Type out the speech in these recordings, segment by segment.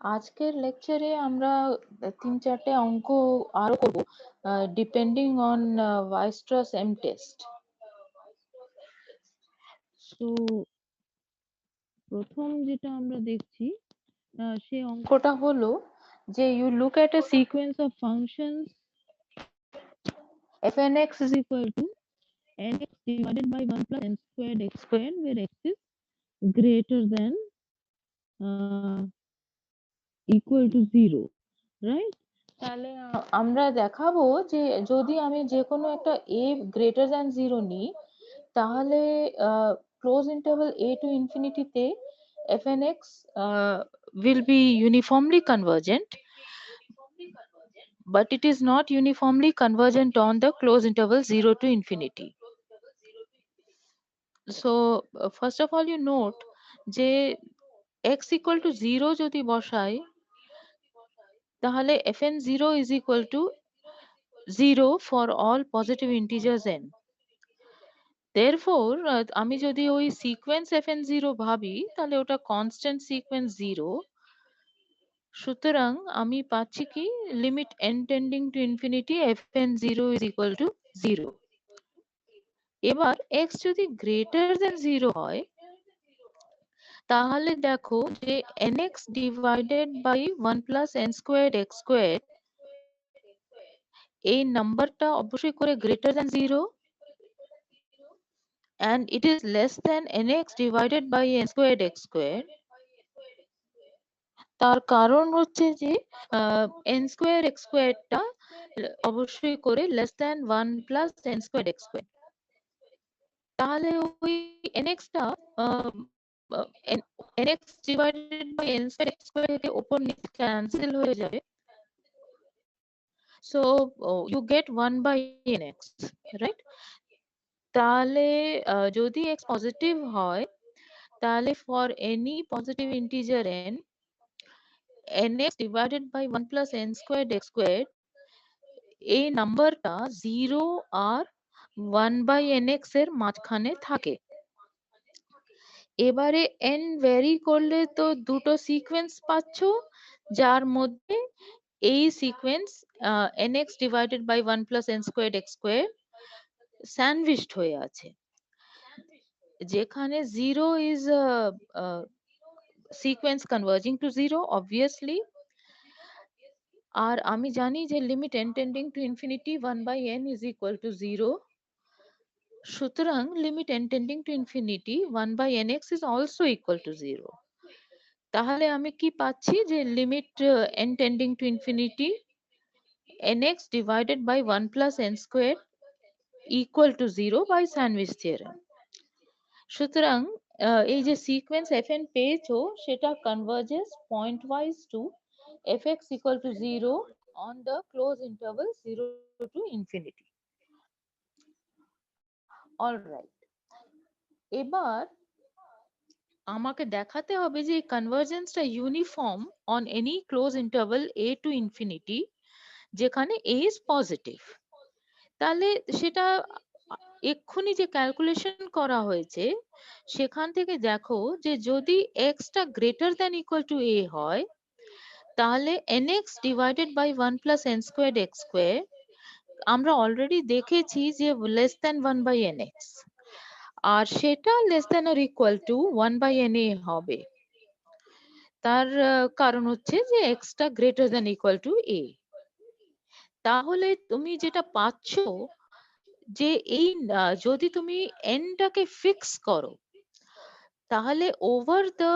আজকের লেকচারে আমরা 3-4টে অঙ্ক আরো করব depending on Weierstrass M test. So প্রথম যেটা আমরা দেখছি সেই অঙ্কটা হলো যে you look at a sequence of functions fnx is equal to nx divided by 1 plus n squared x squared where x is greater than equal to 0, right? তাহলে আমরা দেখাবো যে যদি আমি যে কোনো একটা a greater than 0 নিই তাহলে close interval a to infinity তে fnx will be uniformly convergent, but it is not uniformly convergent on the closed interval 0 to infinity. So first of all you note যে x equal to 0 যদি বসাই তাহলে fn0 is equal to 0 for all positive integers n. Therefore আমি যদি ওই sequence fn0 ভাবি তাহলে ওটা কনস্ট্যান্ট সিকোয়েন্স 0, সুতরাং আমি পাচ্ছি কি limit n tending to infinity fn0 is equal to 0. এবার x যদি গ্রেটার দেন 0 হয় তাহলে দেখো যে nx divided by 1 plus n squared x squared এই নাম্বারটা অবশ্যই করে greater than 0 and it is less than nx divided by n squared x squared. তার কারণ হচ্ছে যে n squared x squared টা অবশ্যই করে less than 1 plus n squared x squared. তাহলে ওই nx টা nx divided by n squared x squared এর উপর নিচে ক্যান্সেল হয়ে যাবে, so you get 1 by nx, right? তাহলে যদি x পজিটিভ হয় তাহলে for any positive integer n nx divided by 1 plus n squared x squared এই নাম্বারটা 0 আর 1 by nx এর মাঝখানে থাকে। এবারে n ভ্যারি করলে তো দুটো সিকোয়েন্স পাচ্ছ যার মধ্যে এই sequence nx divided by 1 plus n squared x squared sandwiched হয়ে আছে, যেখানে 0 is sequence converging to 0 obviously, আর আমি জানি যে limit n tending to infinity 1 by n is equal to 0, সুতরাং limit n tending to infinity 1 by nx is also equal to 0. তাহলে আমি কি পাচ্ছি যে limit n tending to infinity nx divided by 1 plus n squared equal to 0 by sandwich theorem. সুতরাং এই যে sequence fn পেয়েছো সেটা converges pointwise to fx equal to 0 on the closed interval 0 to infinity. All right. এবার আমাকে দেখাতে হবে যে এই কনভার্জেন্সটা uniform on any close interval a to infinity যেখানে a is পজিটিভ। তাহলে সেটা এক্ষুনি যে ক্যালকুলেশন করা হয়েছে সেখান থেকে দেখো যে যদি x টা greater than equal to a হয় তাহলে nx divided by 1 plus n squared x square আমরা অলরেডি দেখেছি যে লেস দ্যান 1 বাই nx, আর সেটা less than or equal to 1 by na হবে। তার কারণ হচ্ছে যে x টা greater than equal to a। তাহলে তুমি যেটা পাচ্ছ যে এই যদি তুমি n টাকে ফিক্স করো তাহলে over the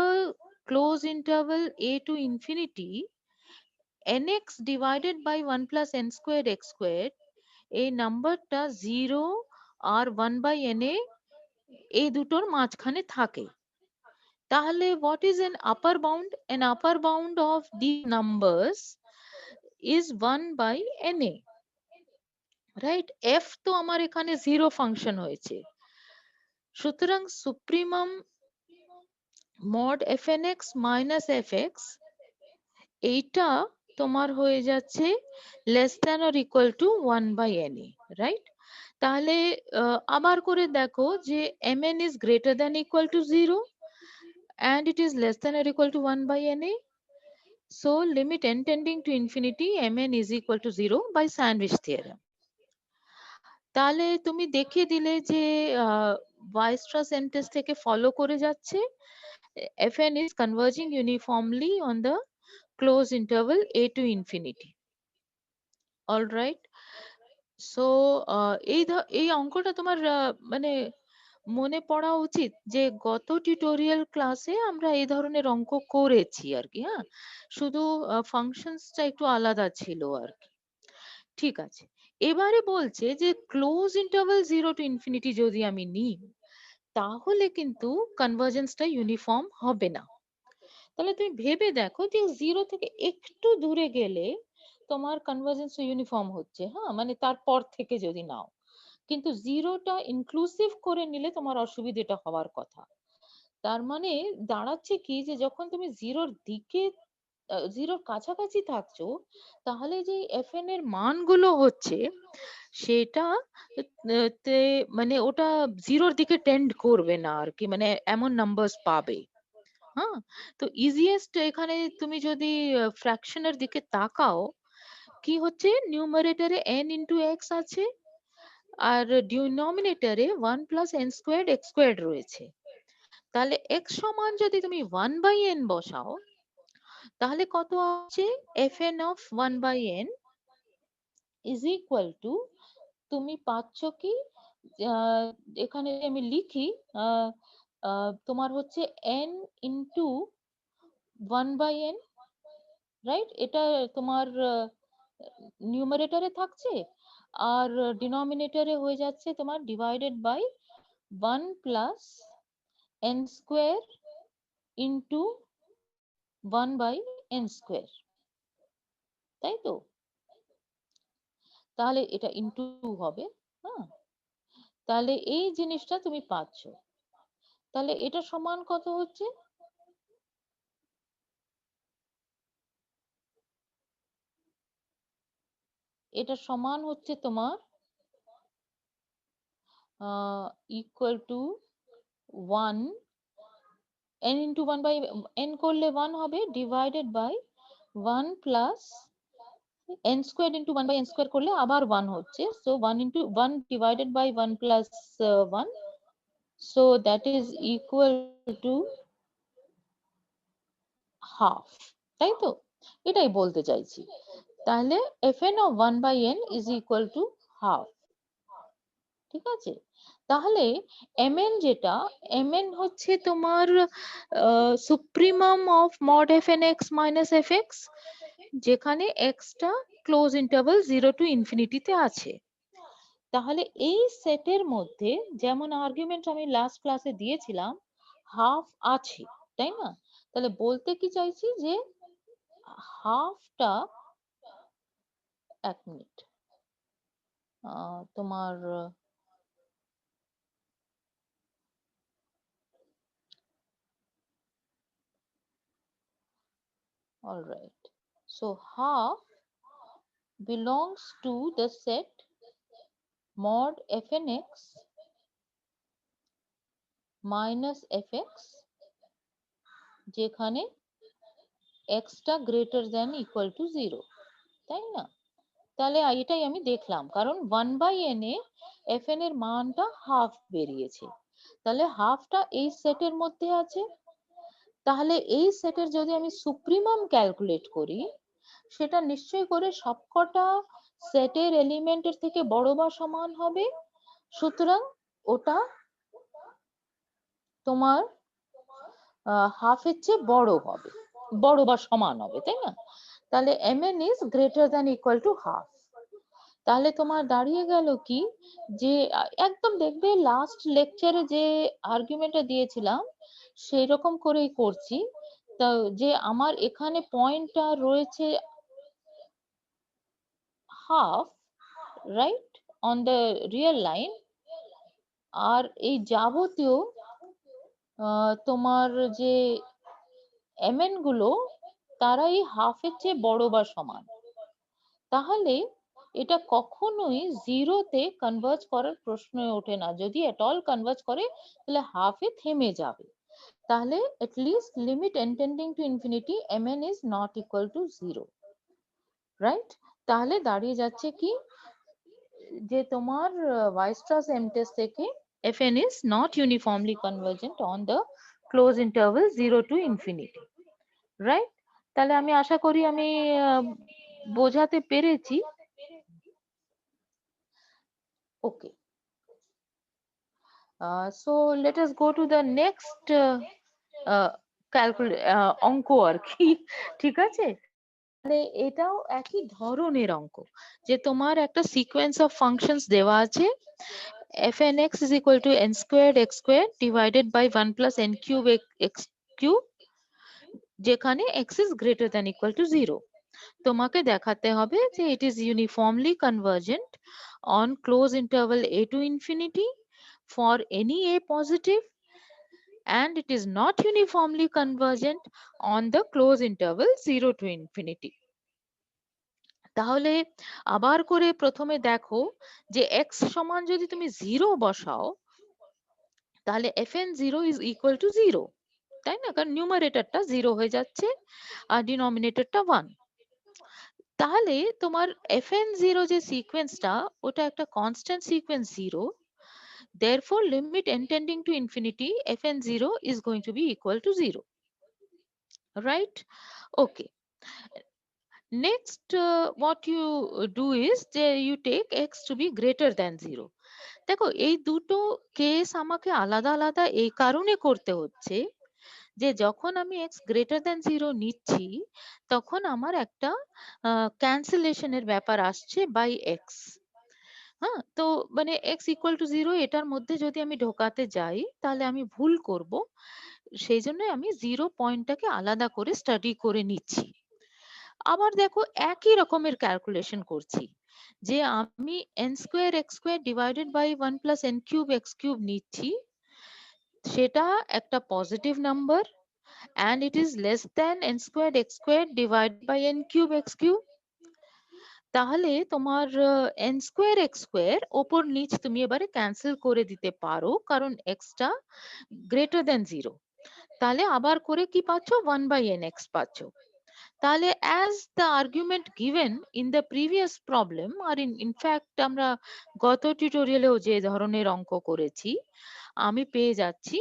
close interval a to infinity nx divided by 1 plus n squared x squared এই নাম্বারটা 0 আর 1 by na এই দুটোর মাঝখানে থাকে। তাহলে what is an upper bound? An upper bound of these numbers is 1 by na, right? f তো আমার এখানে 0 ফাংশন হয়েছে, সুতরাং supremum mod fnx minus fx এইটা তোমার হয়ে যাচ্ছে less than or equal to 1 by na, right? তাহলে আবার করে দেখো যে mn is greater than equal to 0 and it is less than or equal to 1 by na, So limit n tending to infinity mn is equal to 0 by Sandwich theorem. তাহলে তুমি দেখিয়ে দিলে যে Weierstrass test থেকে follow করে যাচ্ছে fn is converging uniformly on the closed interval a to infinity. All right. So এই অঙ্কটা তোমার মানে মনে পড়া উচিত যে গত টিউটোরিয়াল ক্লাসে আমরা এই ধরনের অঙ্ক করেছি আর কি। হ্যাঁ, শুধু ফাংশনসটা একটু আলাদা ছিল আর কি। ঠিক আছে, এবারে বলছে যে ক্লোজ ইন্টারভাল 0 টু ইনফিনিটি যদি আমি নিই তাহলে কিন্তু কনভার্জেন্সটা ইউনিফর্ম হবে না। তাহলে তুমি ভেবে দেখো যে 0 থেকে একটু দূরে গেলে তোমার কনভার্জেন্স ইউনিফর্ম হচ্ছে, হ্যাঁ মানে তারপর থেকে যদি নাও, কিন্তু 0টা ইনক্লুসিভ করে নিলে তোমার অসুবিধাটা হওয়ার কথা। তার মানে দাঁড়াচ্ছে কি যে যখন তুমি 0র দিকে 0র কাছাকাছি থাকছো তাহলে যে fn এর মানগুলো হচ্ছে সেটা মানে ওটা 0র দিকে টেন্ড করবে না আর কি, মানে এমন নাম্বারস পাবে। হ্যাঁ, তো ইজিয়েস্ট এখানে তুমি যদি ফ্র্যাকশনের দিকে তাকাও কি হচ্ছে, নিউমারেটরে n ইন্টু এক্স আছে আর ডিনোমিনেটরে 1 plus n squared x squared রয়েছে। তাহলে x সমান যদি তুমি 1/n বসাও তাহলে কত আছে, fn of 1/n is equal to, তুমি পাচ্ছ কি এখানে আমি লিখি তোমার হচ্ছে n ইন্টু 1/n, রাইট? এটা তোমার নিউমারেটরে থাকছে আর ডিনোমিনেটরে হয়ে যাচ্ছে তোমার divided by 1 plus n square into 1/n square, তাই তো? তাহলে এটা ইন্টু হবে। হ্যাঁ, তাহলে এই জিনিসটা তুমি পাচ্ছ। তাহলে এটা সমান কত হচ্ছে, এটা সমান হচ্ছে তোমার equal to 1 n into 1/n করলে 1 হবে divided by 1 plus n square into 1/n square করলে আবার 1 হচ্ছে, so 1 into 1 divided by 1 plus 1, so that is equal to half, তাই তো? এটাই বলতে চাইছি। তাহলে fn of 1/n is equal to half, ঠিক আছে? তাহলে mn যেটা, mn হচ্ছে তোমার supremum of mod fn x minus fx, যেখানে x টা ক্লোজ ইন্টারভাল 0 টু ইনফিনিটিতে আছে। তাহলে এই সেটের মধ্যে যেমন আর্গুমেন্ট আমি লাস্ট ক্লাসে দিয়েছিলাম হাফ আছে, তাই না? তাহলে বলতে কি চাইছি যে হাফটা, এক মিনিট, তোমার all right, so half belongs to the set mod fn x minus fx যেখানে x টা গ্রেটার দ্যান ইকুয়াল টু 0, তাই না? তাহলে এটাই আমি দেখলাম, কারণ 1/n এ fn এর মানটা হাফ বেরিয়েছে, তাহলে হাফটা এই সেটের মধ্যে আছে। তাহলে এই সেটের যদি আমি সুপ্রিমাম ক্যালকুলেট করি সেটা নিশ্চয় করে সবকটা সেটের এলিমেন্টের থেকে বড় বা সমান হবে, সুতরাং ওটা তোমার হাফের চেয়ে বড় হবে, বড় বা সমান হবে, তাই না? তাহলে mn is greater than equal to half। তাহলে তোমার দাঁড়িয়ে গেল কি যে একদম দেখবে লাস্ট লেকচারে যে আর্গুমেন্টটা দিয়েছিলাম সেই রকম করেই করছি, তো যে আমার এখানে পয়েন্টটা রয়েছে half, right, on the real line, আর এই যাবতীয় তোমার যে mn গুলো তারা এই হাফের চেয়ে বড় বা সমান। তাহলে এটা কখনোই 0-তে কনভার্জ করার প্রশ্নই ওঠে না, যদি এট অল কনভার্জ করে তাহলে হাফে থেমে যাবে। তাহলে at least limit n tending to infinity mn is not equal to 0, right? তাহলে দাঁড়িয়ে যাচ্ছে কি যে তোমার Weierstrass M test থেকে fn is not uniformly convergent on the closed interval 0 to infinity, right? তাহলে আমি আশা করি আমি বোঝাতে পেরেছি। Okay, so let us go to the next অঙ্ক আর কি, ঠিক আছে? তাহলে এটাও একই ধরনের অঙ্ক, যে তোমার একটা সিকোয়েন্স অফ ফাংশনস দেওয়া আছে fn x is equal to n squared x squared divided by 1 plus n cube x cube, যেখানে x is greater than equal to 0। তোমাকে দেখাতে হবে যে it is uniformly convergent on closed interval a to infinity for any a positive, and it is not uniformly convergent on the closed interval 0 to infinity। তাহলে আবার করে প্রথমে দেখো যে x সমান যদি তুমি 0 বসাও, তাহলে fn 0 is equal to 0, তাই না? কারণ নিউমারেটরটা 0 হয়ে যাচ্ছে আর ডিনোমিনেটরটা 1। তাহলে তোমার fn 0 যে সিকোয়েন্সটা, ওটা একটা constant sequence 0, therefore limit n tending to infinity fn 0 is going to be equal to 0, right? Okay, next what you do is যে you take x to be greater than 0। দেখো এই দুটো কেস আমাকে আলাদা আলাদা এই কারণে করতে হচ্ছে যে যখন আমি x গ্রেটার দ্যান 0 নিচ্ছি, তখন আমার একটা ক্যান্সেলেশনের ব্যাপার আসছে বাই x। হ্যাঁ, তো মানে x ইকুয়াল টু 0 এটার মধ্যে যদি আমি ঢোকাতে যাই তাহলে আমি ভুল করব, সেই জন্য আমি 0 পয়েন্টটাকে আলাদা করে স্টাডি করে নিচ্ছি। আবার দেখো একই রকমের ক্যালকুলেশন করছি, যে আমি n square x square divided by 1 plus n cube x cube নিচ্ছি, সেটা একটা positive number and it is less than n squared x squared divided by n cube x cube। তাহলে তোমার n square x square ওপর নিচ তুমি এবারে cancel করে দিতে পারো, কারণ x টা গ্রেটার দেন 0। তাহলে আবার করে কি পাচ্ছ, 1 by nx পাচ্ছ। তাহলে as the argument given in the previous problem, R in fact আমরা গত টিউটোরিয়ালেও যে ধরনের অঙ্ক করেছি, আমি পেয়ে যাচ্ছি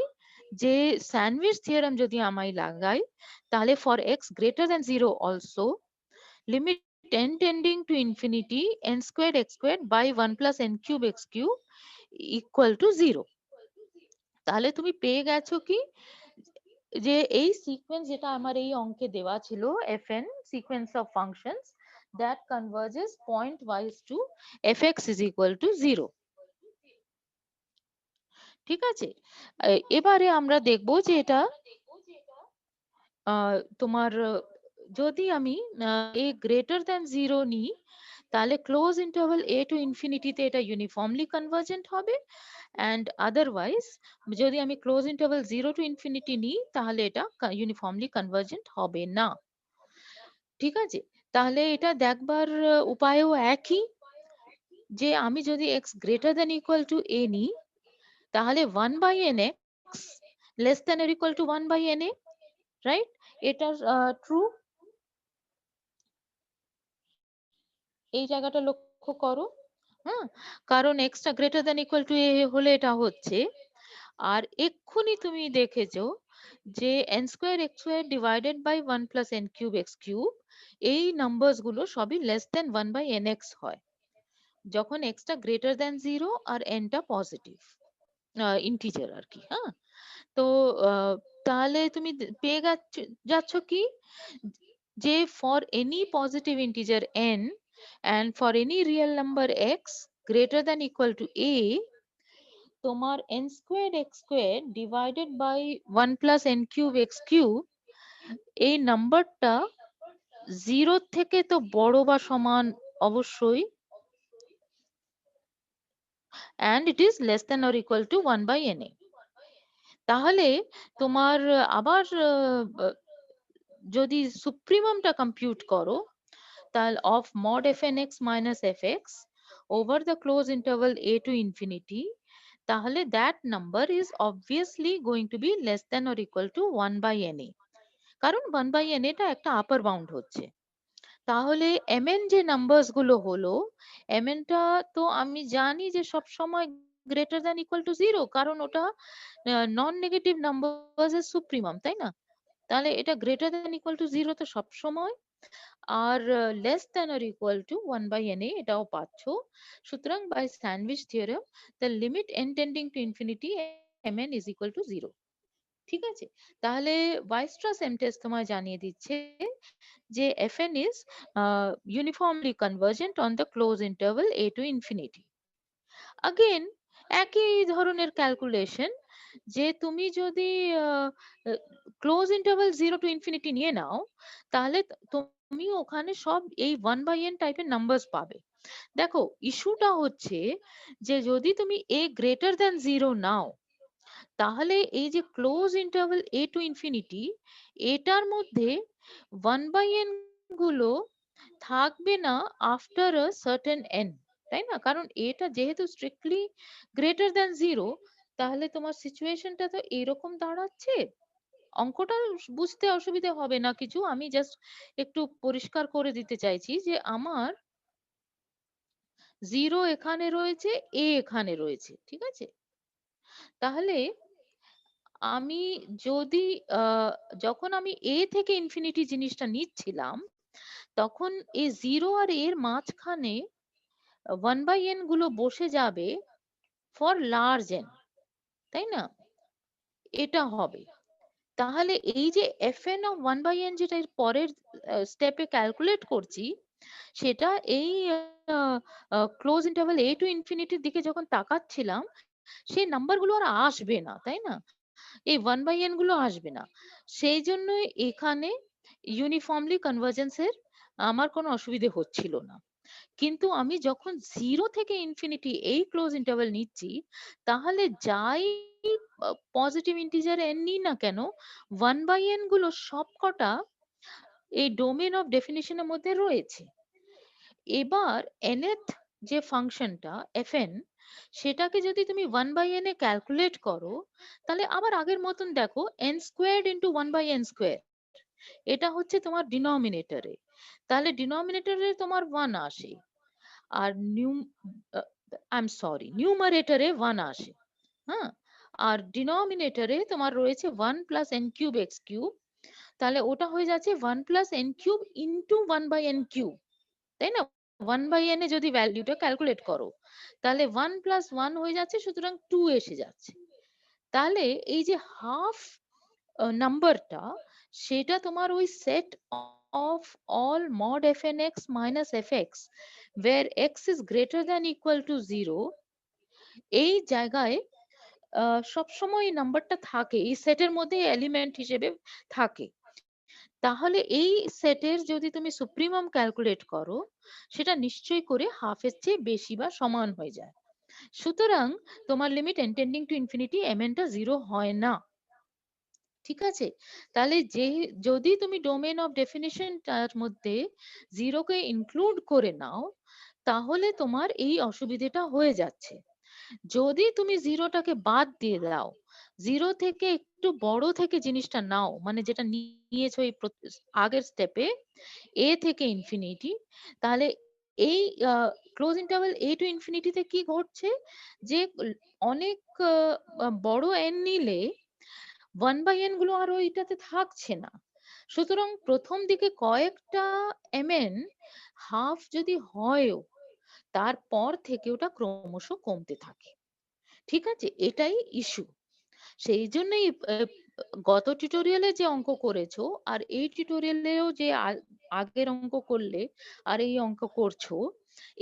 যে স্যান্ডউইচ থিওরেম যদি আমি লাগাই, তাহলে for x greater than 0 also limit n tending to infinity n squared x squared by 1 plus n cube x cube equal to 0। তাহলে তুমি পেয়ে গেছো কি, যে এই সিকোয়েন্স যেটা আমার এই অঙ্কে দেওয়া ছিল fn sequence of functions that converges point wise to fx is equal to 0। ঠিক আছে, এবারে আমরা দেখব যে এটা তোমার যদি আমি a greater than 0 নিই, তাহলে close interval a to infinity তে এটা ইউনিফর্মলি কনভার্জেন্ট হবে, and otherwise যদি আমি ক্লোজ ইন্টারভাল 0 to infinity নিই, তাহলে এটা ইউনিফর্মলি কনভার্জেন্ট হবে না। ঠিক আছে, তাহলে এটা দেখবার উপায়ও একই, যে আমি যদি x greater than equal to a নিই, তাহলে 1 by nx less than or equal to 1 by na, right? এটা ট্রু। এই জায়গাটা লক্ষ্য করো, হ্যাঁ, কারণ x টা greater than equal to a হলে এটা হচ্ছে। আর এক্ষুনি তুমি দেখেছো যে n square x square divided by 1 plus n cube x cube, এই নাম্বারস গুলো সবই লেস দেন 1 বাই nx হয় যখন x টা গ্রেটার দ্যান 0 আর n টা পজিটিভ ইন্টিজার আর কি। হ্যাঁ, তো তাহলে তুমি পেয়ে যাচ্ছ কি, যে for any positive integer n and for any real number x greater than equal to a, তোমার n squared x squared divided by 1 plus n cube x cube এই নাম্বারটা 0 থেকে তো বড় বা সমান অবশ্যই, and it is less than or equal to 1 by na। তাহলে তোমার আবার যদি সুপ্রিমামটা কম্পিউট করো, তাহলে of mod fnx minus fx over the closed interval a to infinity, তাহলে that number is obviously going to be less than or equal to 1 by na, কারণ 1 by na টা একটা আপার বাউন্ড হচ্ছে। তাহলে mn যে numbers গুলো হলো, mn টা তো আমি জানি যে সব সময় গ্রেটার দ্যান ইকুয়াল টু 0, কারণ ওটা নন নেগেটিভ নাম্বারস এর সুপ্রিমাম, তাই না? তাহলে এটা গ্রেটার দ্যান ইকুয়াল টু 0 তো সব সময়, আর less than or equal to 1 by na এটাও পাচ্ছ। সুতরাং by sandwich theorem the limit n tending to infinity mn is equal to 0। ঠিক আছে, তাহলে ওয়াইস্ট্রাস এম টেস্ট তোমায় জানিয়ে দিচ্ছে যে fn is uniformly convergent on the closed interval a to infinity. Again একই ধরনের ক্যালকুলেশন, যে তুমি যদি ক্লোজ ইন্টারভাল 0 টু ইনফিনিটি নিয়ে নাও, তাহলে তুমি ওখানে সব এই 1 বাই n টাইপের নাম্বারস পাবে। দেখো ইস্যুটা হচ্ছে যে যদি তুমি a গ্রেটার দ্যান 0 নাও, তাহলে এই যে close interval a to infinity, এটার মধ্যে 1 বাই n গুলো থাকবে না আফটার আ সার্টেন n, তাই না? কারণ এটা যেহেতু স্ট্রিক্টলি গ্রেটার দ্যান 0, তাহলে তোমার সিচুয়েশনটা তো এরকম দাঁড়াচ্ছে। অঙ্কটা বুঝতে অসুবিধে হবে না কিছু, আমি জাস্ট একটু পরিষ্কার করে দিতে চাইছি যে আমার 0 এখানে রয়েছে, a এখানে রয়েছে, ঠিক আছে? তাহলে আমি যদি যখন আমি a থেকে ইনফিনিটি জিনিসটা নিচ্ছিলাম, তখন এই 0 আর a এর মাঝখানে 1 বাই n গুলো বসে যাবে ফর লার্জ n, তাই না? এটা হবে। তাহলে এই যে fn অফ 1 বাই n যেটা এর পরের স্টেপে ক্যালকুলেট করছি, সেটা এই ক্লোজ ইন্টারভাল a টু ইনফিনিটির দিকে যখন তাকাচ্ছিলাম, সেই নাম্বার গুলো আর আসবে না, তাই না? এই 1 বাই n গুলো আসবে না। সেই জন্যই এখানে ইউনিফর্মলি কনভার্জেন্সের আমার কোনো অসুবিধে হচ্ছিল না। কিন্তু আমি যখন 0 থেকে ইনফিনিটি এই ক্লোজ ইন্টারভাল নিচ্ছি, তাহলে যাই পজিটিভ ইন্টিজার n নিই না কেন, 1 বাই n গুলো সবকটা এই ডোমেন অফ ডেফিনিশনের মধ্যে রয়েছে। এবার nth যে ফাংশনটা fn, সেটাকে যদি তুমি 1 বাই n এ ক্যালকুলেট করো, তাহলে আবার আগের মতন দেখো n squared into 1 by n square, এটা হচ্ছে তোমার ডিনোমিনেটরে। তাহলে ডিনোমিনেটরে তোমার 1 আসে, আর আই এম সরি নিউমারেটরে 1 আসে। হ্যাঁ, আর ডিনোমিনেটরে তোমার রয়েছে 1 plus n cube x cube, তাহলে ওটা হয়ে যাচ্ছে 1 plus n cube into 1 by n cube, তাই না? 1 বাই n এ যদি ভ্যালুটা ক্যালকুলেট করো, তাহলে 1 প্লাস 1 হয়ে যাচ্ছে, সুতরাং 2 এসে যাচ্ছে। তাহলে এই যে হাফ নাম্বারটা, সেটা তোমার ওই set of all mod fn x minus fx where x is greater than equal to 0, এই জায়গায় সবসময় এই নাম্বারটা থাকে, এই সেটের মধ্যে এলিমেন্ট হিসেবে থাকে। তাহলে এই সেটের যদি তুমি সুপ্রিমাম ক্যালকুলেট করো, সেটা নিশ্চয়ই করে হাফের চেয়ে বেশি বা সমান হয়ে যায়। সুতরাং তোমার limit n tending to infinity mn টা 0 হয় না। ঠিক আছে, তাহলে যে যদি তুমি ডোমেন অফ ডেফিনিশনটার মধ্যে 0 কে ইনক্লুড করে নাও, তাহলে তোমার এই অসুবিধাটা হয়ে যাচ্ছে। যদি তুমি 0 টাকে বাদ দিয়ে দাও, 0 থেকে একটু বড় থেকে জিনিসটা নাও, মানে যেটা নিয়েছো এই আগের স্টেপে a থেকে ইনফিনিটি, তাহলে এই ক্লোজ ইন্টারভাল a টু ইনফিনিটিতে কি ঘটছে, যে অনেক বড় n নিলে 1 বাই n গুলো আর ওইটাতে থাকছে না। সুতরাং প্রথম দিকে কয়েকটা mn হাফ যদি হয়ও, তারপর থেকে ওটা ক্রমশ কমতে থাকে। ঠিক আছে, এটাই ইস্যু। সেই জন্যই গত টিউটোরিয়ালে যে অঙ্ক করেছো আর এই টিউটোরিয়ালেও যে আগের অঙ্ক করলে আর এই অঙ্ক করছো,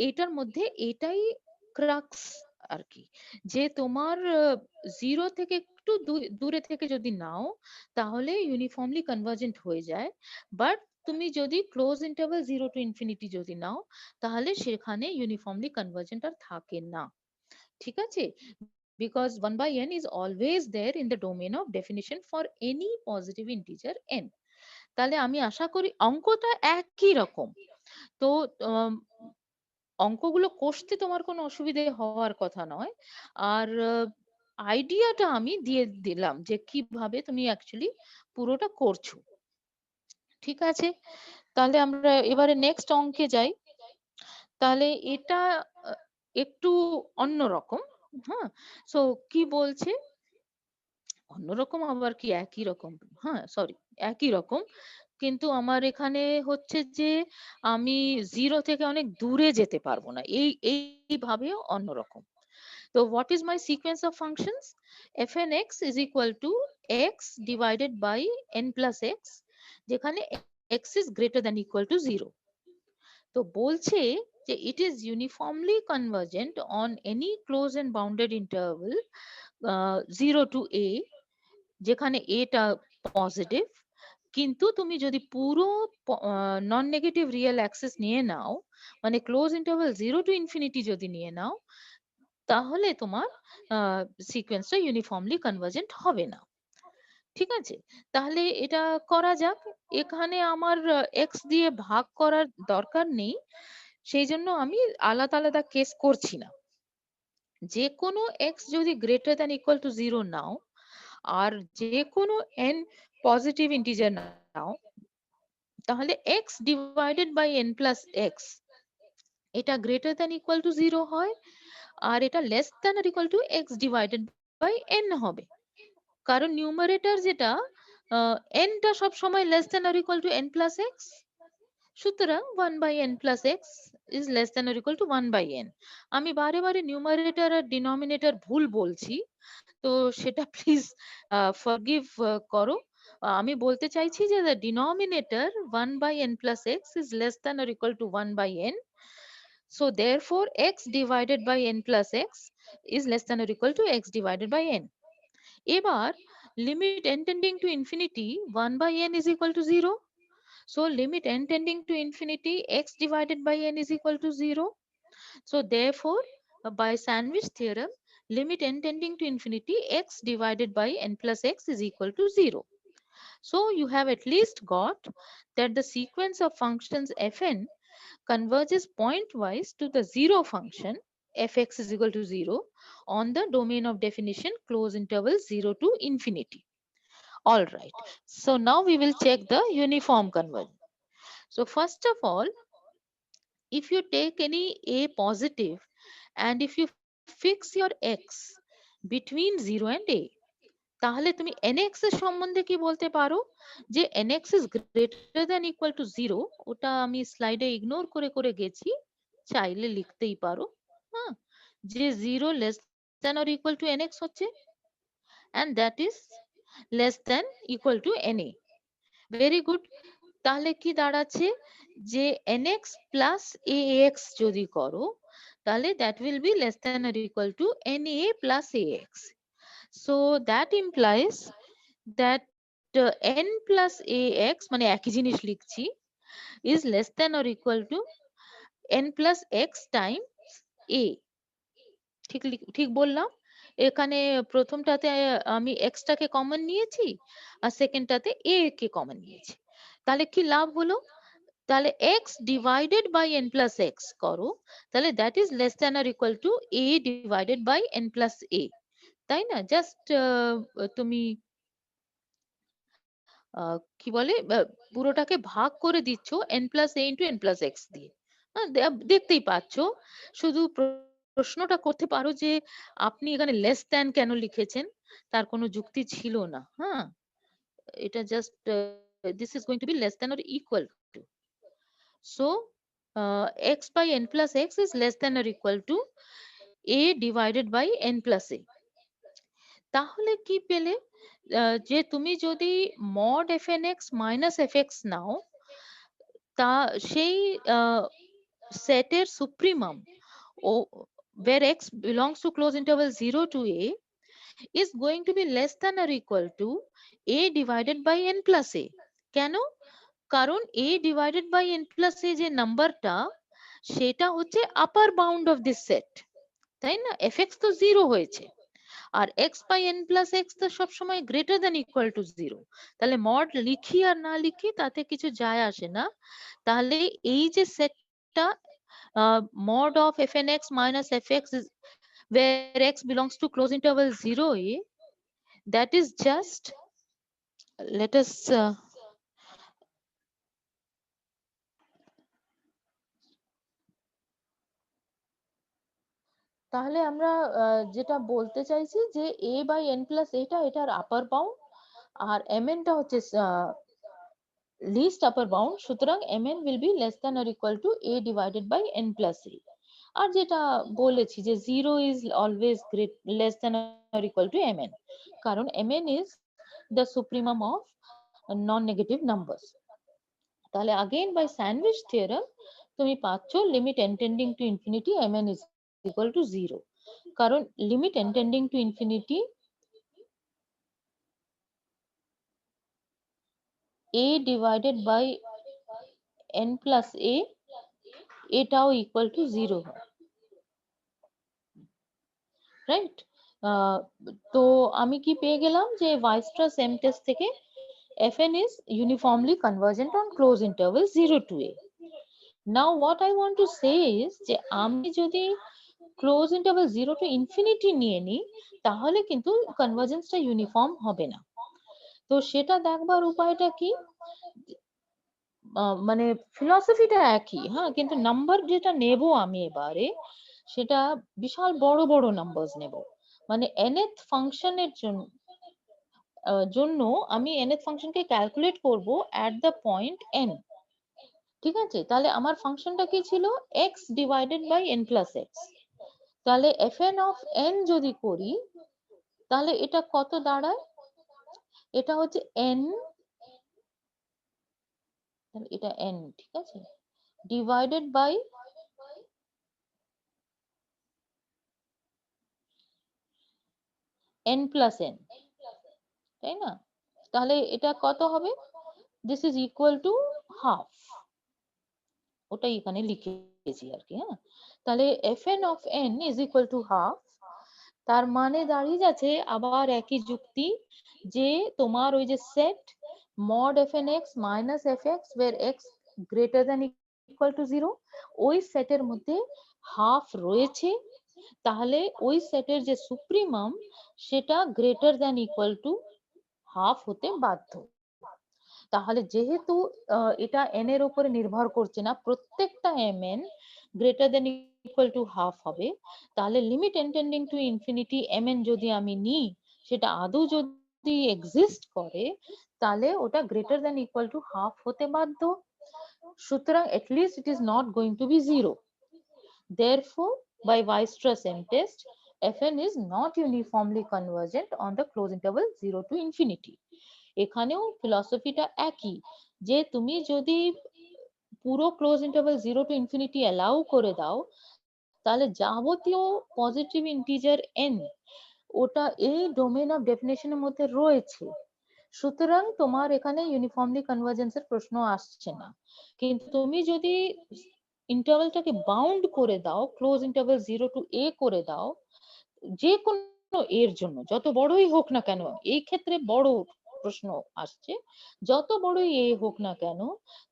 এইটার মধ্যে এটাই ক্রাক্স আর কি, যে তোমার 0 থেকে একটু দূরে থেকে যদি নাও, তাহলে ইউনিফর্মলি কনভার্জেন্ট হয়ে যায়। বাট তুমি যদি ক্লোজ ইন্টারভাল 0 টু ইনফিনিটি যদি নাও, তাহলে সেখানে ইউনিফর্মলি কনভার্জেন্ট আর থাকে না। ঠিক আছে, because 1 by n is always there in the domain of definition for any positive integer n. তাহলে আমি আশা করি অঙ্কটা একই রকম। তো অঙ্কগুলো কষতে তোমার কোনো অসুবিধে হওয়ার কথা নয়। আর আইডিয়াটা আমি দিয়ে দিলাম যে কিভাবে তুমি অ্যাকচুয়ালি পুরোটা করছো। ঠিক আছে, তাহলে আমরা এবারে নেক্সট অঙ্কে যাই। তাহলে এটা একটু অন্যরকম। হ্যাঁ, সো কি বলছে, অন্যরকম আবার কি একই রকম, হ্যাঁ সরি একই রকম, কিন্তু আমার এখানে হচ্ছে যে আমি জিরো থেকে অনেক দূরে যেতে পারবো না, এইভাবে অন্যরকম। তো what is my sequence of functions? fn x is equal to x divided by n plus x, যেখানে x is greater than equal to 0। তো বলছে যে it is uniformly convergent on any closed and bounded interval 0 to a, যেখানে এটা positive, কিন্তু তুমি যদি পুরো নন নেগেটিভ রিয়েল অ্যাক্সিস নিয়ে নাও, মানে ক্লোজ ইন্টারভাল 0 টু ইনফিনিটি যদি নিয়ে নাও, তাহলে তোমার সিকোয়েন্সটা ইউনিফর্মলি কনভার্জেন্ট হবে না। ঠিক আছে, তাহলে এটা করা যাক। এখানে আমার এক্স দিয়ে ভাগ করার দরকার নেই, সেই জন্য আমি আলাদা আলাদা কেস করছি না। যে কোনো এক্স যদি গ্রেটার দ্যান ইকুয়াল টু 0 নাও, আর যে কোনো n পজিটিভ ইন্টিজার নাও, তাহলে x divided by n plus x এটা গ্রেটার দ্যান ইকুয়াল টু 0 হয়, আর এটা লেস দ্যান আর equal to x divided by n হবে। কারণ নিউমারেটর যেটা n টা সব সময় লেস দ্যান আর equal to n plus x, সুতরাং 1 by n plus x is less than আর ইকুয়াল টু 1 বাই n। আমি বারে বারে নিউমারেটর আর ডিনোমিনেটর ভুল বলছি, তো সেটা প্লিজ ফরগিভ করো। আমি বলতে চাইছি যে the denominator 1 by n plus x is less than or equal to 1 by n, so therefore x divided by n plus x is less than or equal to x divided by n। এবার limit n tending to infinity 1 by n is equal to 0, so limit n tending to infinity x divided by n is equal to 0, so therefore by Sandwich theorem limit n tending to infinity x divided by n plus x is equal to 0. So you have at least got that the sequence of functions fn converges pointwise to the zero function fx is equal to 0 on the domain of definition close interval 0 to infinity. All right. So now we will check the uniform convergence. So first of all, if you take any a positive and if you fix your x between 0 and a, তাহলে তুমি nx এর সম্বন্ধে কি বলতে পারো, যে nx is greater than equal to 0, ওটা আমি স্লাইডে ইগনোর করে করে গেছি, চাইলে লিখতেই পারো। হ্যাঁ, যে 0 less than or equal to nx হচ্ছে, and that is less than equal to na। Very good, তাহলে কি দাঁড়াচ্ছে, যে nx plus ax যদি করো, তাহলে that will be less than or equal to na plus ax। So that implies that n plus ax মানে একই জিনিস লিখছি is less than or equal to n plus x times a। ঠিক ঠিক বললাম? এখানে প্রথমটাতে আমি x টাকে কমন নিয়েছি, আর সেকেন্ডটাতে a কে কমন নিয়েছি। তাহলে কি লাভ হলো? তাহলে x divided by n plus x করো, তাহলে that is less than or equal to a divided by n plus a, তাই না? জাস্ট তুমি কি বলে পুরোটাকে ভাগ করে দিচ্ছ n plus a into n plus x দিয়ে। দেখতেই পাচ্ছ, শুধু প্রশ্নটা করতে পারো যে আপনি এখানে লেস দ্যান কেন লিখেছেন, তার কোনো যুক্তি ছিল না। হ্যাঁ, এটা just this is going to be less than or equal to, so x by n plus x is less than or equal to a divided by n plus a। তাহলে কি পেলে, যে তুমি যদি mod fnx minus fx নাও, তা সেই সেটের supremum ও where x belongs to close interval 0 to a is going to be less than or equal to a divided by n plus a। কেন? কারণ a divided by n plus a যে নাম্বারটা, সেটা হচ্ছে আপার বাউন্ড অফ দিস সেট, তাই না? fx তো 0 হয়েছে, আর x by n plus x তো সবসময় গ্রেটার দ্যান ইকুয়াল টু 0। তাহলে মড লিখি আর না লিখি তাতে কিছু যায় আসে না। তাহলে এই যে সেটটা mod of fnx minus fx is where x belongs to close interval 0a, that is just, let us তাহলে আমরা যেটা বলতে চাইছি যে a by n plus এটা এটার আপার বাউন্ড, আর mn টা হচ্ছে least upper bound, সুতরাং mn will be less than or equal to a divided by n plus a। আর যেটা বলেছি যে 0 is always less than or equal to mn, কারণ mn is the supremum of non-negative numbers। তাহলে again by Sandwich theorem তুমি পাচ্ছ limit n tending to infinity mn is equal to 0, কারণ limit n tending to infinity a divided by n plus a এটাও equal to 0 হয়, right? তো আমি কি পেয়ে গেলাম যে Weierstrass M test থেকে fn is uniformly convergent on close interval 0 to a। Now what I want to say is যে আমি যদি close interval 0 to infinity নিয়ে নিই তাহলে কিন্তু কনভার্জেন্সটা ইউনিফর্ম হবে না। তো সেটা দেখবার উপায়টা কি, মানে ফিলসফিটা একই, হ্যাঁ, কিন্তু নাম্বার যেটা নেব আমি এবারে সেটা বিশাল বড় বড় নাম্বারস নেব। মানে nth ফাংশনের জন্য আমি nth ফাংশনকে ক্যালকুলেট করব at the point n, ঠিক আছে? তাহলে আমার ফাংশনটা কি ছিল, x divided by n plus x। তাহলে fn অফ n যদি করি তাহলে এটা কত দাঁড়ায়, এটা হচ্ছে n, এটা n, ঠিক আছে, divided by n plus n, তাই না? তাহলে এটা কত হবে, this is equal to half, ওটাই এখানে লিখেছি আর কি। হ্যাঁ, তাহলে fn of n is equal to half, তার মানে দাঁড়িয়ে যাচ্ছে আবার একই যুক্তি যে তোমার ওই যে set mod fnx minus fx where x greater than equal to 0, ওই সেটের মধ্যে হাফ রয়েছে, তাহলে ওই সেটের যে সুপ্রিমাম সেটা greater than equal to half হতে বাধ্য। তাহলে যেহেতু এটা n এর উপরে নির্ভর করছে না, প্রত্যেকটা mn greater than equal to half হবে, তাহলে limit n tending to infinity mn যদি আমি নিই সেটা আদৌ যদি এক্সিস্ট করে তাহলে ওটা greater than equal to half হতে বাধ্য, সুতরাং at least it is not going to be 0। Therefore by Weierstrass M test fn is not uniformly convergent on the close interval 0 to infinity। এখানেও ফিলসফিটা একই, যে তুমি যদি পুরো close interval 0 to infinity allow করে দাও তাহলে যাবতীয় পজিটিভ ইন্টিজার n ওটা এই ডোমেন অফ ডেফিনেশনের মধ্যে রয়েছে, সুতরাং তোমার এখানে ইউনিফর্মলি কনভার্জেন্সের প্রশ্ন আসছে না। কিন্তু তুমি যদি ইন্টারভালটাকে বাউন্ড করে দাও, ক্লোজ ইন্টারভাল 0 টু a করে দাও, যে কোনো এর জন্য যত বড়ই হোক না কেন, এই ক্ষেত্রে বড় প্রশ্ন আসছে, যত বড়ই এ হোক না কেন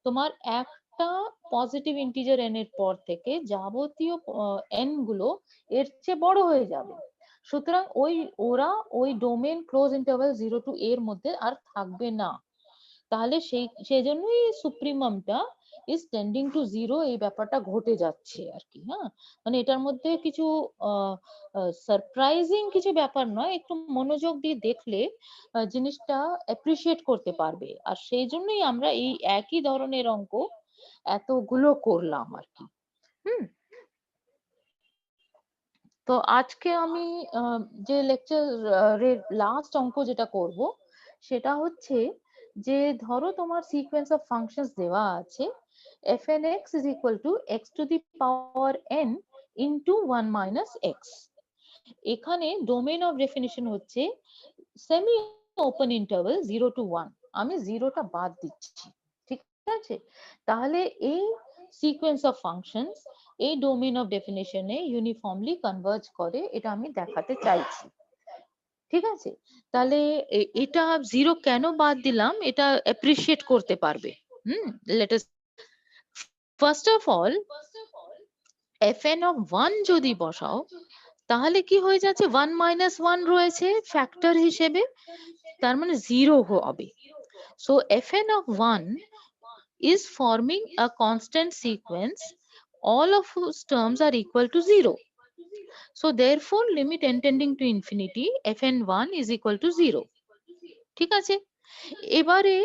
তোমার একটা পজিটিভ ইন্টিজার n এর পর থেকে যাবতীয় n গুলো এর চেয়ে বড় হয়ে যাবে, সুতরাং ওরা ওই domain close interval 0 to a এর মধ্যে আর থাকবে না। তাহলে সেই জন্যই সুপ্রিমামটা ইজ টেন্ডিং টু 0 এই ব্যাপারটা ঘটে যাচ্ছে আর কি। হ্যাঁ, মানে এটার মধ্যে কিছু সারপ্রাইজিং কিছু ব্যাপার নয়, একটু মনোযোগ দিয়ে দেখলে জিনিসটা অ্যাপ্রিসিয়েট করতে পারবে, আর সেই জন্যই আমরা এই একই ধরনের অঙ্ক এতগুলো করলাম আর কি। তো আজকে আমি যে লেকচারের লাস্ট অঙ্ক যেটা করব সেটা হচ্ছে যে ধরো তোমার সিকোয়েন্স অফ ফাংশনস দেওয়া আছে fnx is equal to x to the power n into 1 minus x। এখানে ডোমেন অফ ডেফিনিশন হচ্ছে সেমি ওপেন ইন্টারভাল 0 to 1, আমি 0টা বাদ দিচ্ছি, ঠিক আছে? তাহলে এই সিকোয়েন্স অফ ফাংশনস এই ডোমেন অফ ডেফিনিশনে ইউনিফর্মলি কনভার্জ করে, এটা আমি দেখাতে চাইছি, ঠিক আছে? তাহলে এটা 0 কেন বাদ দিলাম এটা অ্যাপ্রিসিয়েট করতে পারবে। Let us first of all fn of 1 যদি বসাও তাহলে কি হয়ে যাচ্ছে 1 minus 1 রয়েছে ফ্যাক্টর হিসেবে, তার মানে 0 হবে। So fn of 1 is forming a constant sequence, all of whose terms are equal to 0. So therefore limit n tending to infinity fn1 is equal to 0. ঠিক আছে, এবারে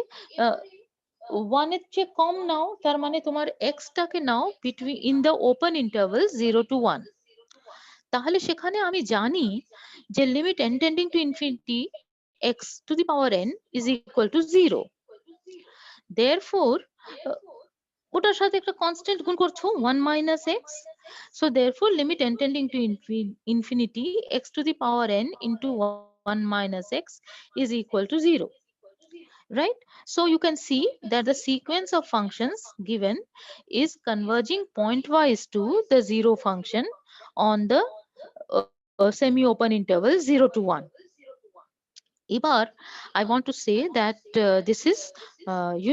1 এর চেয়ে কম নাও, তার মানে তোমার x টাকে নাও between in the open interval 0 to 1। তাহলে সেখানে আমি জানি যে limit n tending to infinity x to the power n is equal to 0। therefore ওটার সাথে একটা কনস্ট্যান্ট গুণ করছো 1 minus x, so therefore limit n tending to infinity x to the power n into 1 minus x is equal to 0, right? So you can see that the sequence of functions given is converging pointwise to the 0 function on the semi-open interval 0 to 1. এবার I want to say that this is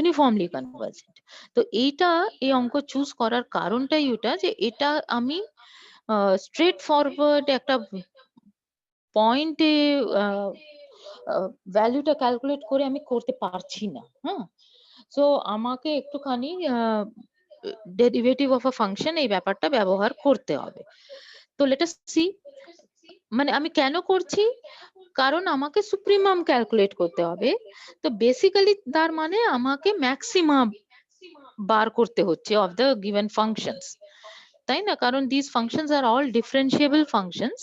uniformly convergent। তো এইটা এই অঙ্ক choose করার কারণটাই ওটা যে এটা আমি স্ট্রেট ফরওয়ার্ড একটা পয়েন্টে ভ্যালুটা ক্যালকুলেট করে আমি করতে পারছি না। হ্যাঁ, সো আমাকে একটুখানি ডেরিভেটিভ অফ আ ফাংশন এই ব্যাপারটা ব্যবহার করতে হবে। তো লেট আস সি, মানে আমি কেন করছি, কারণ আমাকে সুপ্রিমাম ক্যালকুলেট করতে হবে। তো বেসিক্যালি তার মানে আমাকে ম্যাক্সিমাম বার করতে হচ্ছে অফ দ্য গিভেন ফাংশনস, তাই না? কারণ this functions are all differentiable functions,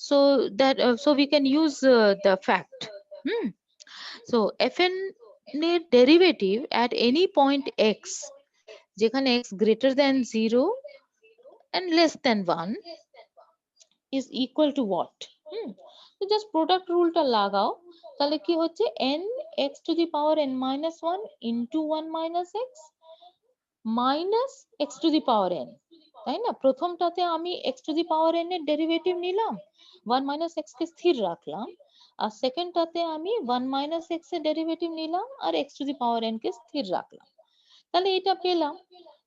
so that so we can use the fact। so fn এর derivative at any point x, যেখানে x greater than 0 and less than 1 is equal to what? তো just product রুলটা লাগাও, তাহলে কি হচ্ছে n x to the power n minus 1 into 1 minus x minus x to the power n, তাই না? প্রথমটাতে আমি x to the power n এর derivative নিলাম, 1 minus x কে স্থির রাখলাম, আর সেকেন্ডটাতে আমি 1 minus x এর ডেরিভেটিভ নিলাম আর x to the power n কে স্থির রাখলাম, তাহলে এটা পেলাম।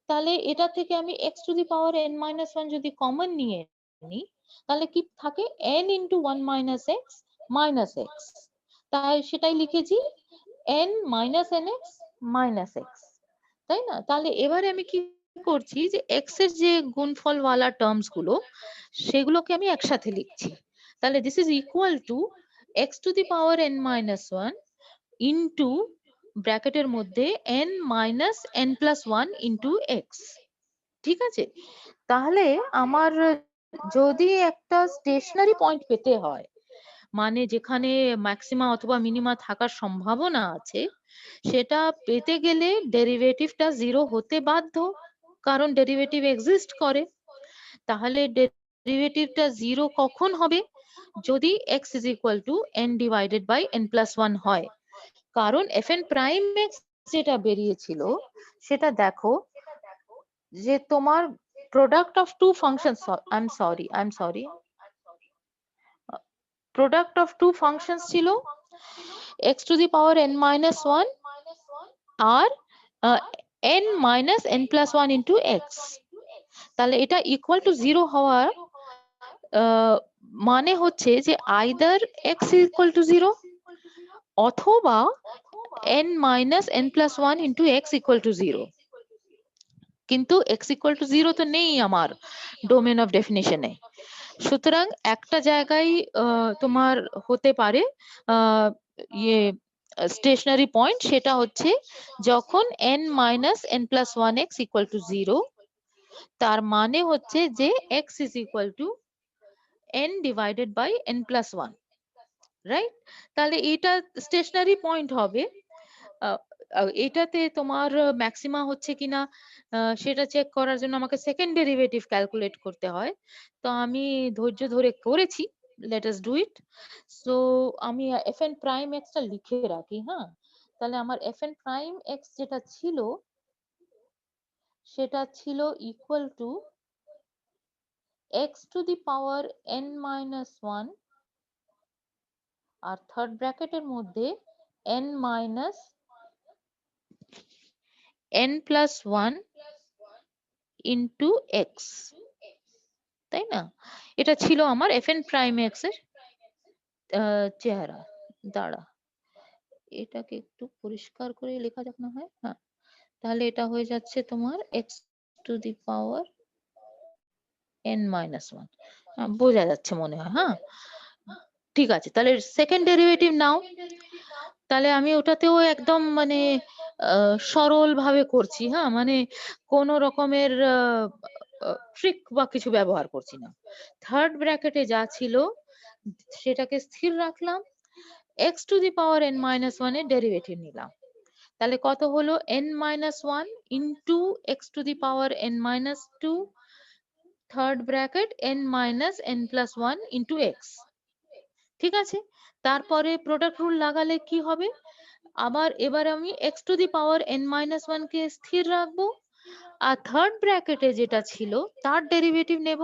তাহলে এটা থেকে আমি x to the power n minus 1 যদি কমন নিয়ে নিই, তাহলে কি থাকে n into 1 minus x minus x, তাই সেটাই লিখেছি n minus nx minus x, তাই না? তাহলে এবারে আমি কি করছি যে x এর যে গুণফলওয়ালা টার্মস গুলো সেগুলোকে আমি একসাথে লিখছি। তাহলে this is equal to x to the power n minus 1 into ব্র্যাকেটের মধ্যে n minus n plus 1 into x। ঠিক আছে, তাহলে আমার যদি একটা স্টেশনারি পয়েন্ট পেতে হয়, মানে যেখানে ম্যাক্সিমা অথবা মিনিমা থাকার সম্ভাবনা আছে, সেটা পেতে গেলে ডেরিভেটিভটা 0 হতে বাধ্য, কারণ ডেরিভেটিভ এক্সিস্ট করে। তাহলে ডেরিভেটিভটা 0 কখন হবে? যদি x is equal to n divided by n plus 1 হয়। কারণ fn prime x যেটা বেরিয়েছিল সেটা দেখো যে তোমার product of two functions, I'm sorry, product of two functions ছিল x to the power n minus 1 আর n minus n plus 1 into x। তাহলে এটা ইকুয়াল টু 0 হওয়ার মানে হচ্ছে যে আইদার x ইকুয়াল টু 0 অথবা n minus n plus 1 into x equal to 0। কিন্তু x equal to 0 তো নেই আমার ডোমেন অফ ডেফিনিশনে। সুতরাং একটা জায়গায় তোমার হতে পারে ইয়ে স্টেশনারি পয়েন্ট, সেটা হচ্ছে যখন n minus n plus 1x equal to 0, তার মানে হচ্ছে যে x is equal to n divided by n plus 1, right? তাহলে এটা স্টেশনারি পয়েন্ট হবে। এটাতে তোমার ম্যাক্সিমা হচ্ছে কিনা সেটা চেক করার জন্য আমাকে সেকেন্ড ডেরিভেটিভ ক্যালকুলেট করতে হয়। তো আমি ধৈর্য ধরে করেছি, let us do it. So আমি fn প্রাইম x টা লিখে রাখি। হ্যাঁ, তাহলে আমার fn প্রাইম x যেটা ছিল সেটা ছিল equal to x to the power n minus 1 আর থার্ড ব্র্যাকেটের মধ্যে n minus n plus 1 into x। তাই না? এটা ছিল আমার fn প্রাইম x এর চেহারা। দাঁড়া, এটাকে একটু পরিষ্কার করে লেখা যাক না হয়। হ্যাঁ, তাহলে এটা হয়ে যাচ্ছে তোমার x to the power n-1। বোঝা যাচ্ছে মনে হয়। হ্যাঁ, ঠিক আছে, তাহলে সেকেন্ড ডেরিভেটিভ নাও। তাহলে আমি ওটাতেও একদম মানে সরল ভাবে করছি। হ্যাঁ, মানে কোন রকমের ট্রিক বা কিছু ব্যবহার করছি না। থার্ড ব্র্যাকেটে যা ছিল সেটাকে স্থির রাখলাম, x to the power n-1 এর ডেরিভেটিভ নিলাম। তাহলে কত হলো n-1 into x to the power n-2 third bracket n-n+1 into x। ঠিক আছে, তারপরে প্রোডাক্ট রুল লাগালে কি হবে, আবার এবার আমি x to the power n-1 কে স্থির রাখবো, আর থার্ড ব্র্যাকেটে যেটা ছিল তার ডেরিভেটিভ নেব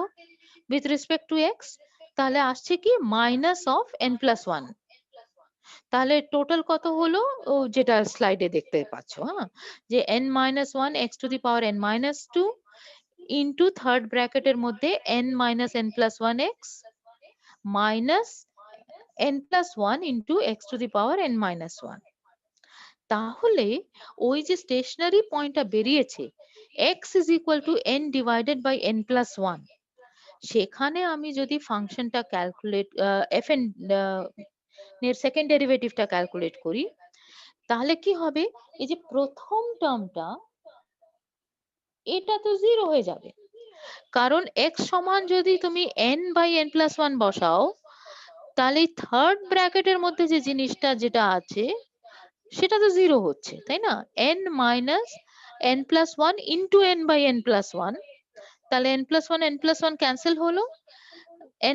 উইথ রেসপেক্ট টু x। তাহলে আসছে কি মাইনাস অফ n+1। তাহলে টোটাল কত হলো, ও যেটা স্লাইডে দেখতে পাচ্ছ, হ্যাঁ, যে n-1 x to the power n-2 into third ব্র্যাকেটের মধ্যে n-n+1x minus n+1 into x to the power n-1। তাহলে ওই যে স্টেশনারি পয়েন্টটা বেরিয়েছে x is equal to n divided by n+1, সেখানে আমি যদি ফাংশনটা ক্যালকুলেট fn এর সেকেন্ড ডেরিভেটিভটা ক্যালকুলেট করি, তাহলে কি হবে, এই যে প্রথম টার্মটা এটা তো জিরো হয়ে যাবে, কারণ x সমান যদি তুমি n/n+1 বসাও, তাহলে থার্ড ব্র্যাকেটের মধ্যে যে জিনিসটা যেটা আছে সেটা তো জিরো হচ্ছে, তাই না? n-n+1 ইন্টু n/n+1, তাহলে n+1 ক্যান্সেল হলো,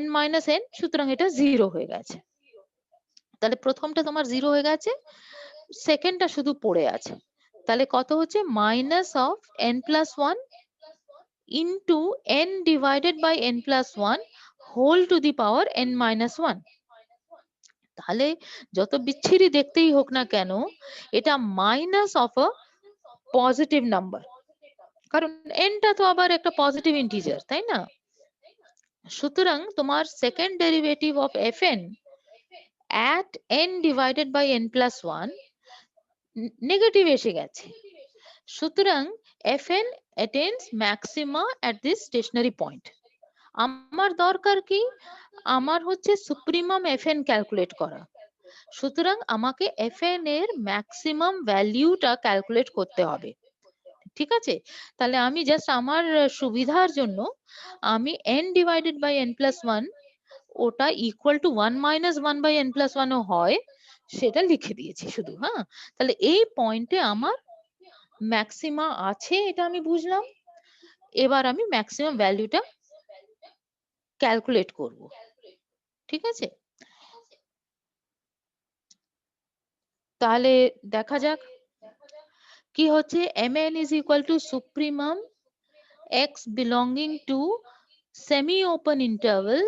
n-n, সুতরাং এটা জিরো হয়ে গেছে। তাহলে প্রথমটা তোমার জিরো হয়ে গেছে, সেকেন্ডটা শুধু পড়ে আছে। তাহলে কত হচ্ছে minus of n+1 into n divided by n+1 whole to the power n-1। তাহলে যত বিচ্ছিরি দেখতেই হোক না কেন, এটা minus of a positive number, কারণ nটা তো আবার একটা পজিটিভ ইন্টিজার, তাই না? সুতরাং তোমার second derivative of fn at n divided by n+1 negative এসে গেছে। সুতরাং fn attains maxima at this stationary point। আমার দরকার কি, আমার হচ্ছে সুপ্রিমাম fn ক্যালকুলেট করা। সুতরাং আমাকে fn এর ম্যাক্সিমাম ভ্যালিউটা ক্যালকুলেট করতে হবে। ঠিক আছে, তাহলে আমি জাস্ট আমার সুবিধার জন্য আমি n ডিভাইডেড বাই n+1 ওটা ইকুয়াল টু 1 মাইনাস 1/n+1 ও হয় সেটা লিখে দিয়েছি শুধু। হ্যাঁ, তাহলে এই পয়েন্টে আমার ম্যাক্সিমা আছে, এটা আমি বুঝলাম। এবার আমি ম্যাক্সিমাম ভ্যালুটা ক্যালকুলেট করব। ঠিক আছে, তাহলে দেখা যাক কি হচ্ছে। mn is equal to supremum x belonging to semi open interval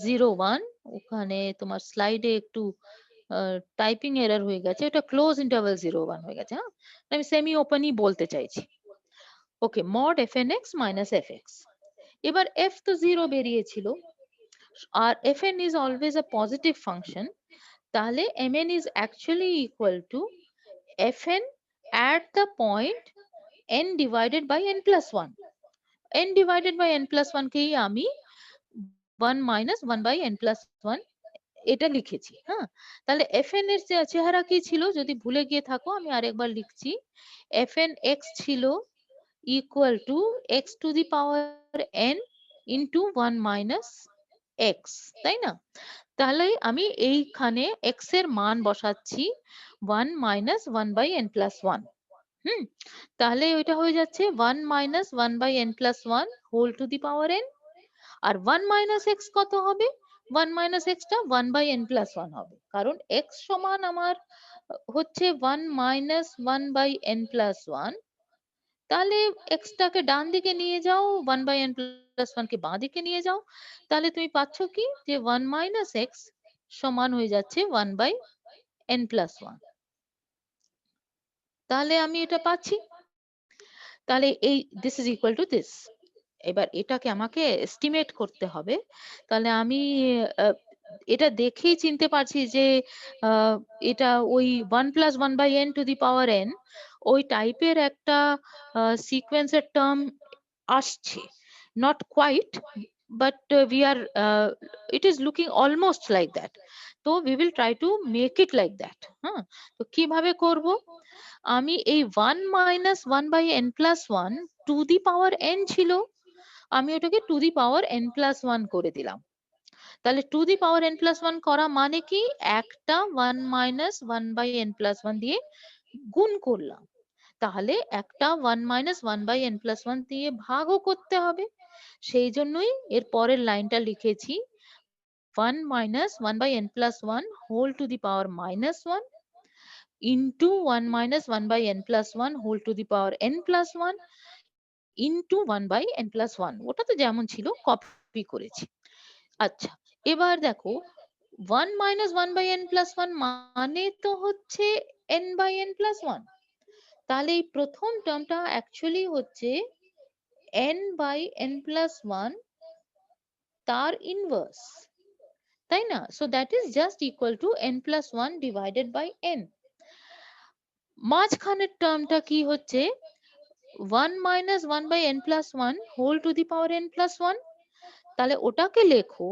0-1। ওখানে তোমার স্লাইডে একটু টাইপিং এরর হয়ে গেছে, এটা ক্লোজ ইন্টারভাল 0-1 হয়ে গেছে। হ্যাঁ, আমি সেমি ওপেনই বলতে চাইছি। Okay, mod fn x minus fx। এবার f তো 0 বেরিয়েছিল, আর fn is always a positive function, তাহলে mn is actually equal to fn at the point n divided by n+1। n divided by n+1 কেই আমি 1 minus 1/n+1 এটা লিখেছি। হ্যাঁ, তাহলে fn এর চেহারা কি ছিল, যদি ভুলে গিয়ে থাকো আমি আরেকবার লিখছি। fn x ছিল equal to x to the power n into 1 minus x, তাই না? তাহলে আমি এইখানে x এর মান বসাচ্ছি 1 minus 1/n+1। তাহলে ওইটা হয়ে যাচ্ছে 1 minus 1/n+1 whole to the power n, আর 1 minus x কত হবে, 1 minus x টা 1/n+1 হবে, কারণ x সমান আমার হচ্ছে 1 minus 1/n+1। তাহলে x টাকে ডান দিকে নিয়ে যাও, 1/n+1 কে বাঁ দিকে নিয়ে যাও, তাহলে তুমি পাচ্ছ কি যে 1 minus x সমান হয়ে যাচ্ছে 1/n+1। তাহলে আমি এটা পাচ্ছি, তাহলে এই this is equal to this. এবার এটাকে আমাকে এস্টিমেট করতে হবে। তাহলে আমি এটা দেখেই চিনতে পারছি যে এটা ওই 1 + 1/n two the power n ওই টাইপের একটা সিকোয়েন্সের টার্ম আসছে। Not quite, but we are it is looking almost like that. তো we will try to make it like that. হ্যাঁ, তো কিভাবে করব? আমি এই 1 - 1/n + 1 two the power n ছিল, আমি ওটাকে টু দি পাওয়ার n + 1 করে দিলাম। তাহলে টু দি পাওয়ার n + 1 করা মানে কি, একটা 1 - 1/n + 1 দিয়ে গুণ করলাম। তাহলে একটা 1 - 1/n + 1 দিয়ে ভাগও করতে হবে। সেই জন্যই এর পরের লাইনটা লিখেছি 1 - 1/n + 1 whole to the power -1 into 1 - 1/n + 1 whole to the power n + 1 into 1/n + 1। ওটা তো যেমন ছিল কপি করেছি। আচ্ছা, এবার দেখো 1 - 1/n + 1 মানে তো হচ্ছে n/n + 1। তাহলে এই প্রথম টার্মটা অ্যাকচুয়ালি হচ্ছে n/n + 1 তার ইনভার্স, তাই না? So that is just equal to n + 1 divided by n। মাঝখানের টার্মটা কি হচ্ছে 1 - 1/n + 1 whole to the power n + 1। তাহলে ওটাকে লেখো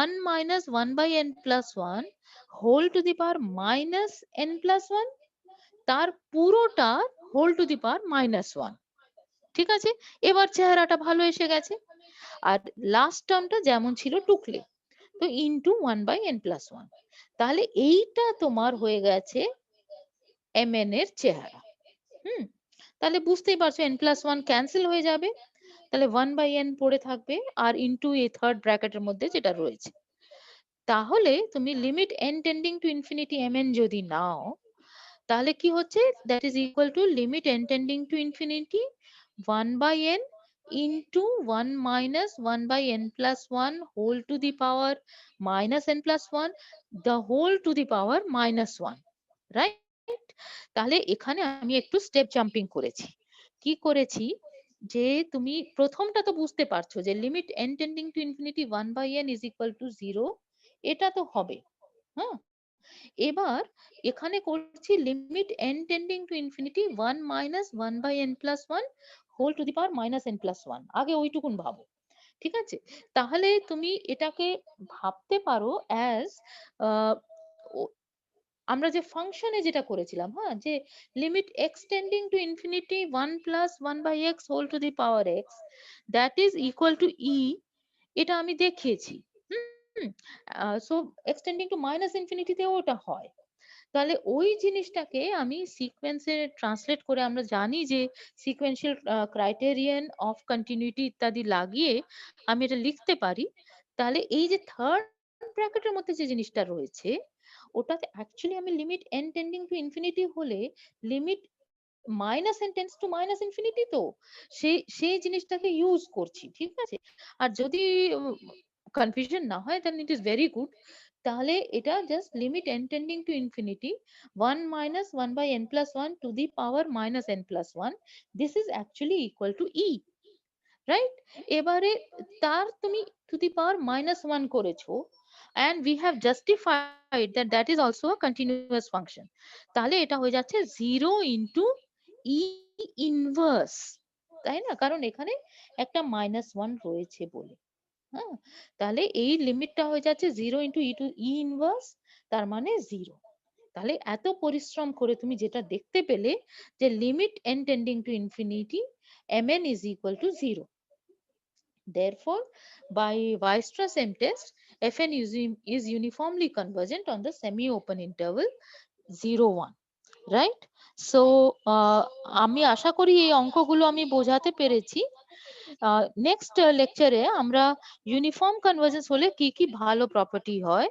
1 - 1/n + 1 whole to the power -n + 1 তার পুরোটা হোল টু দি পাওয়ার -1। ঠিক আছে, এবার চেহারাটা ভালো এসে গেছে। আর লাস্ট টার্মটা যেমন ছিল টুকলে, তো ইনটু 1/n + 1। তাহলে এইটা তোমার হয়ে গেছে mn এর চেহারা। তাহলে বুঝতেই পারছো n + 1 ক্যান্সেল হয়ে যাবে, তাহলে 1/n পড়ে থাকবে আর ইনটু এই থার্ড ব্র্যাকেটের মধ্যে যেটা রয়েছে। তাহলে তুমি limit n tending to infinity mn যদি নাও, তাহলে কি হচ্ছে, that is equal to limit n tending to infinity 1/n into 1 - 1/n + 1 whole to the power -n + 1 the whole to the power -1, right? তাহলে এখানে আমি একটু স্টেপ জাম্পিং করেছি। কি করেছি, যে তুমি প্রথমটা তো বুঝতে পারছো যে limit n tending to infinity 1/n is equal to 0, এটা তো হবে। হ্যাঁ, এবার এখানে করছি limit n tending to infinity 1 - 1/n + 1 whole to the power -n + 1। আগে ওইটুকুন ভাবো, ঠিক আছে? তাহলে তুমি এটাকে ভাবতে পারো অ্যাজ আমরা যে ফাংশনে যেটা করেছিলাম, হ্যাঁ, যে limit x tending to infinity 1 + 1/x whole to the power x that is equal to e, এটা আমি দেখিয়েছি। So x tending to -infinity তেও ওটা হয়। তাহলে ওই জিনিসটাকে আমি সিকোয়েন্সে ট্রান্সলেট করে, আমরা জানি যে সিকোয়েন্সিয়াল ক্রাইটেরিয়ন অফ কন্টিনিউটি ইত্যাদি লাগিয়ে আমি এটা লিখতে পারি। তাহলে এই যে থার্ড ব্র্যাকেটের মধ্যে যে জিনিসটা রয়েছে, ওটাতে অ্যাকচুয়ালি আমি limit n tending to infinity হলে limit -n tends to infinity, তো সেই জিনিসটাকে ইউজ করছি, ঠিক আছে? আর যদি কনফিউশন না হয় দেন ইট ইজ ভেরি গুড। তাহলে এটা just limit n tending to infinity 1 - 1/n + 1 two the power -n + 1, this is actually equal to e, right? এবারে তার তুমি টু দি পাওয়ার -1 করেছো and we have justified that that is also a continuous function। তাহলে এটা হয়ে যাচ্ছে 0 into e inverse, তাই না? কারণ এখানে একটা -1 রয়েছে বলে। হ্যাঁ, তাহলে এই লিমিটটা হয়ে যাচ্ছে 0 into e inverse, তার মানে 0। তাহলে এত পরিশ্রম করে তুমি যেটা দেখতে পেলে যে limit n tending to infinity mn is equal to 0। Therefore, by Weierstrass-M test, Fn is uniformly convergent on the semi-open interval 0, 1, right? So, আমি আশা করি এই অঙ্কগুলো আমি বোঝাতে পেরেছি। নেক্সট লেকচারে আমরা ইউনিফর্ম কনভার্জেন্স হলে কি কি ভালো প্রপার্টি হয়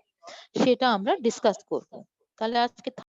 সেটা আমরা ডিসকাস করব। তাহলে আজকে